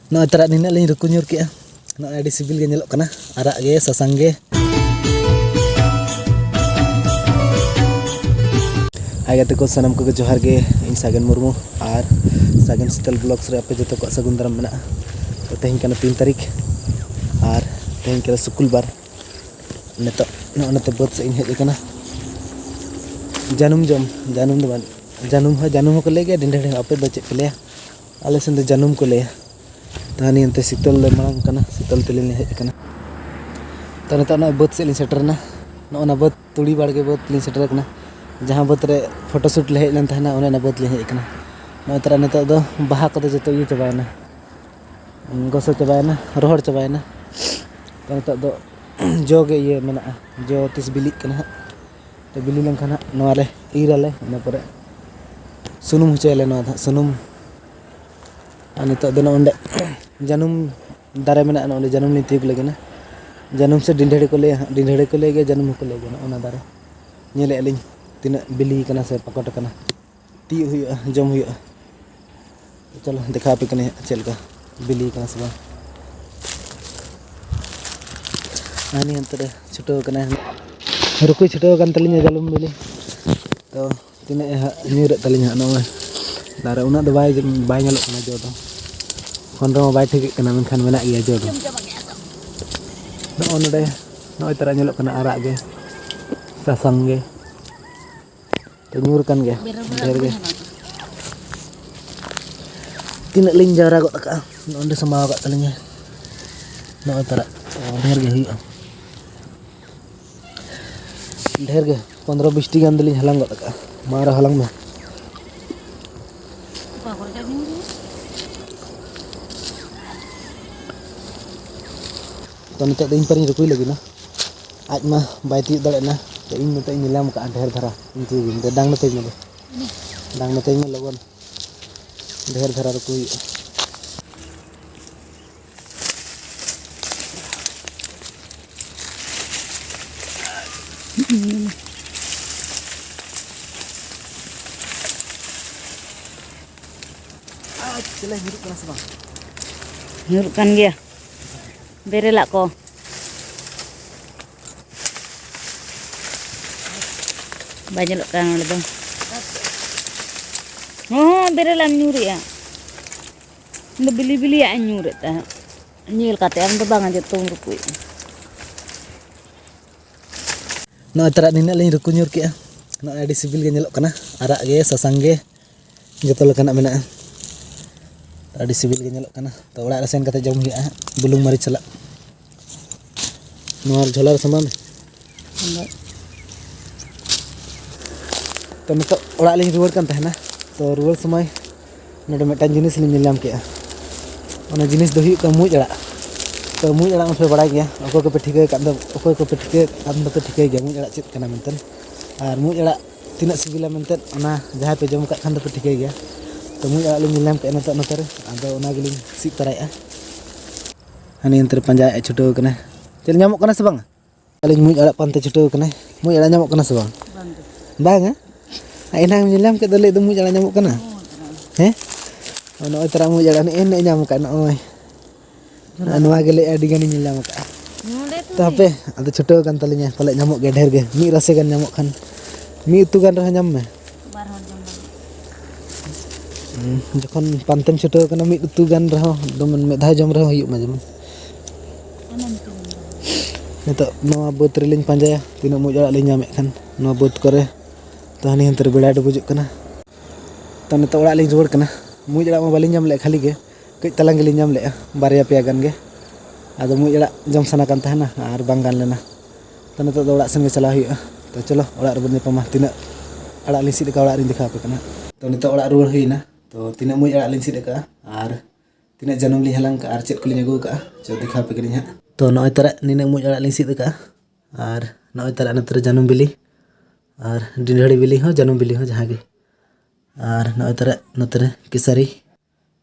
No tara nina lain ruku nyur kia. No adi sibil ge nyelok kana. Arak ge sasang ge. Hai gate ko sanam ko johar ge इन सागन मुर्मू और सागन शीतल blogs रे आपे जतो को सगुन दाराम मेना तो तेहन kana 3 तारीख और तेहन के शुक्रवार नेतो नते बद से इन हेज kana जानूम जम जानूम दो जानूम को ले गया डिंडे आपे दो चेक ले आले सेन जानूम को ले तानी अंते शीतल ले मांग kana शीतल तेलिन हेज kana तो नेतो ना बद से लिन सेटरना ना बद तुड़ी बाड़गे बद लिन सेटर kana जहाँ बद रे फोटोशूट ले हेजन तहना ओने बद ले हेज kana ना तरा नेतो दो बाहा को जतो ये चबायना गोसो चबायना रोहड़ चबायना तो नेतो दो जोगे ये मेना जो तिस बिली kana तो बिली लंखाना नवाले इराले ina pore sunum hucele no da sunum ani to do onde janum dare mena onde janum ni tiuk lagi na janum se dindhede ko le ge janum ko le ge na ona dare nyele alin tina Billy kana se pakot kana ती हुआ जम हुआ चलो दिखा पे कने चल का बिली kana से आनी अंतर छुटो कने रुकु छुटो kan तलिnya jalum बिली तो तिने न्यूर तलिnya नो दारे उना दो बाय nyalok kana जो तो kon ro बाय ठीक kana मेनखान मेना गया जो तो no onde no tara nyalok kana arak ge sasang ge तो nyur kan ge der ge tina ling jara kok ka onde sama kak talinya no tara der ge huyu ढेर के 15-20 T गान दलिन हलांग गत का मारा हलांग में तो नित दिन पर रुकुई लगी ना आज मा बाय ती दड़े ना तो इन मत इन लाम का ढेर धरा इनकी दिन डांग नते में लगन ढेर धरा रुकुई चले हिरुक kana sebang हिरुक kan gya berela ko banyak kan ole dong oh berela nyuri ya nda bili ya nyuri ta nyil kate am bang aja tung rukui no tara nina lain ruku nyur kia no adi sibil ge nyelok kana arak ge sasang ge joto lekana mena adi sibil ge nyelok kana to orak rasen kate jom huya bulung mari chala nor jholar sama me तो नित ओड़ा लिंग रुवर kan tahna तो रुवर समय नडे मेटान जिनिस लिंग निलाम के ओना जिनिस दो हुयु का मुज अड़ा तो मुज अड़ा पे बड़ा गया ओको को पे ठिके कान दो ओको को पे ठिके कान दो पे ठिके गया मुज अड़ा चित kana मेंतन आर मुज अड़ा तिना सिबिला मेंतन ओना जहां पे जम का खान दो पे ठिके गया तो मुज अड़ा लिंग निलाम के नतो नतरे आदो ओना गिलिंग सिप तराया हानि अंतर पंजा छुटो kana चल nyamuk kana se bang aling muj अड़ा pantai छुटो kana muj अड़ा nyamuk kana se bang bang enang nilam ke dole do muj अड़ा nyamuk kana he ono tara muj अड़ा ne en nyamuk kana oi anwa gele adi gani nilam ka tapi ado छुटो kan talinya pale nyamuk ge ढेर ge mi rase gan nyamuk kan mi utu gan rah nyam me जखन पानतेम छुटो kana mi utu gan rah doman me dha jom rah huyuk ma jeman नितो नवा बोत railing पांजाया तीना मुज अड़ा लिंग nyame kan नवा बोत करे तो हानि हंतर बेड़ा डुबुजुक kana तो नितो ओड़ा लिंग जोड़ kana मुज अड़ा मा बालिंग nyam ले खाली ge कई तलांग लिंग nyam ले बारया पेया gan ge आदो मुज अड़ा जम सना kan tahana आर बांग गान लेना तो नितो दो ओड़ा सेन गे चला हुआ तो चलो ओड़ा रे बने पमा तीना अड़ा लिंग सिद का ओड़ा रिंग दिखा पे kana तो नितो ओड़ा रुवर हुईना तो तीना मुज अड़ा लिंग सिद का आर तीना जनम लिंग हलांग का आर चेत को लिंग अगु का जो दिखा पे करिnya तो नय तरा निने मुज अड़ा लिंग सिद का और नय तरा नतर जानम बिली और डिंढड़ी बिली हो जानम बिली हो जहां गे और नय तरा नतरे किसारी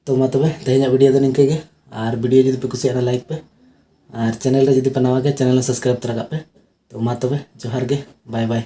तो मा तबे तेहना वीडियो दो निंके गे और वीडियो जदि पे कुसिया लाइक पे और चैनल रे जदि पे नवा गे चैनल सब्सक्राइब तरा पे तो मा तबे जोहार गे बाय बाय।